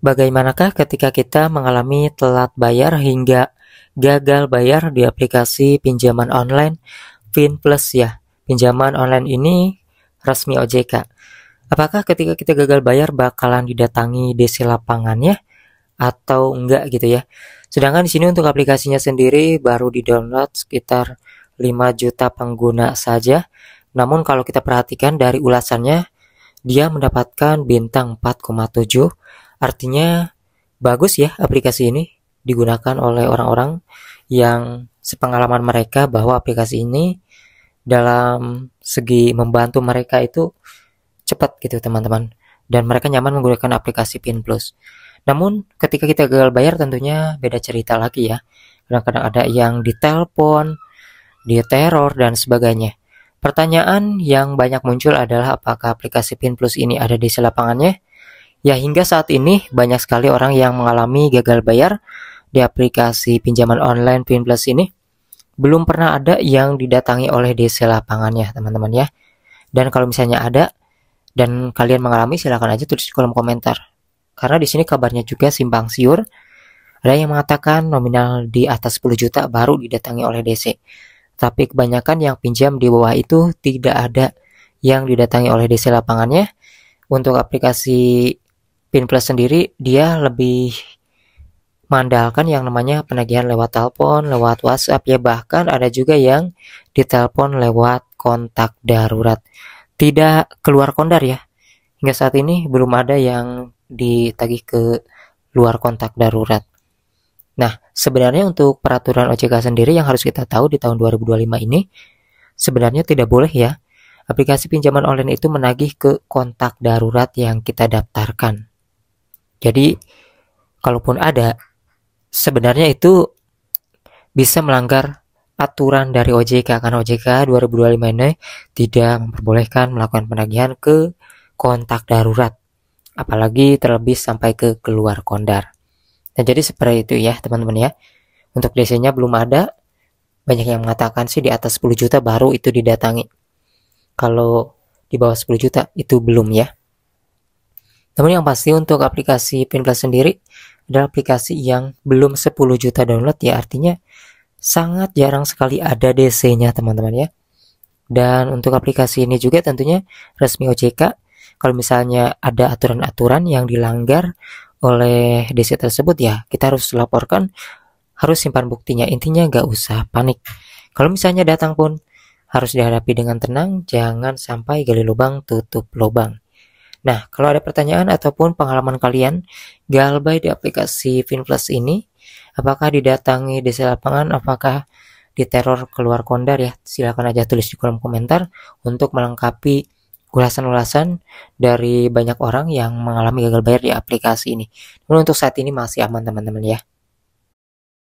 Bagaimanakah ketika kita mengalami telat bayar hingga gagal bayar di aplikasi pinjaman online Finplus ya? Pinjaman online ini resmi OJK. Apakah ketika kita gagal bayar bakalan didatangi DC lapangannya atau enggak gitu ya? Sedangkan di sini untuk aplikasinya sendiri baru di-download sekitar 5 juta pengguna saja. Namun kalau kita perhatikan dari ulasannya, dia mendapatkan bintang 4,7. Artinya bagus ya aplikasi ini digunakan oleh orang-orang yang sepengalaman mereka bahwa aplikasi ini dalam segi membantu mereka itu cepat gitu teman-teman, dan mereka nyaman menggunakan aplikasi Finplus. Namun ketika kita gagal bayar tentunya beda cerita lagi ya. Kadang-kadang ada yang ditelepon, diteror dan sebagainya. Pertanyaan yang banyak muncul adalah apakah aplikasi Finplus ini ada di lapangannya? Ya, hingga saat ini banyak sekali orang yang mengalami gagal bayar di aplikasi pinjaman online Finplus ini. Belum pernah ada yang didatangi oleh DC lapangannya, teman-teman ya. Dan kalau misalnya ada dan kalian mengalami, silakan aja tulis di kolom komentar. Karena di sini kabarnya juga simpang siur. Ada yang mengatakan nominal di atas 10 juta baru didatangi oleh DC. Tapi kebanyakan yang pinjam di bawah itu tidak ada yang didatangi oleh DC lapangannya. Untuk aplikasi Finplus sendiri dia lebih mengandalkan yang namanya penagihan lewat telepon, lewat WhatsApp ya, bahkan ada juga yang ditelepon lewat kontak darurat. Tidak keluar kondar ya. Hingga saat ini belum ada yang ditagih ke luar kontak darurat. Nah, sebenarnya untuk peraturan OJK sendiri yang harus kita tahu di tahun 2025 ini, sebenarnya tidak boleh ya aplikasi pinjaman online itu menagih ke kontak darurat yang kita daftarkan. Jadi, kalaupun ada, sebenarnya itu bisa melanggar aturan dari OJK, karena OJK 2025 ini tidak memperbolehkan melakukan penagihan ke kontak darurat, apalagi terlebih sampai ke keluar kondar. Nah, jadi seperti itu ya teman-teman ya. Untuk DC-nya belum ada. Banyak yang mengatakan sih di atas 10 juta baru itu didatangi. Kalau di bawah 10 juta itu belum ya. Namun yang pasti untuk aplikasi Finplus sendiri adalah aplikasi yang belum 10 juta download ya. Artinya sangat jarang sekali ada DC-nya teman-teman ya. Dan untuk aplikasi ini juga tentunya resmi OJK. Kalau misalnya ada aturan-aturan yang dilanggar oleh DC tersebut ya kita harus laporkan, harus simpan buktinya. Intinya nggak usah panik. Kalau misalnya datang pun harus dihadapi dengan tenang, jangan sampai gali lubang tutup lubang. Nah, kalau ada pertanyaan ataupun pengalaman kalian gagal bayar di aplikasi Finplus ini, apakah didatangi DC lapangan, apakah diteror keluar kondar ya, silakan aja tulis di kolom komentar untuk melengkapi ulasan-ulasan dari banyak orang yang mengalami gagal bayar di aplikasi ini. Namun untuk saat ini masih aman teman-teman ya.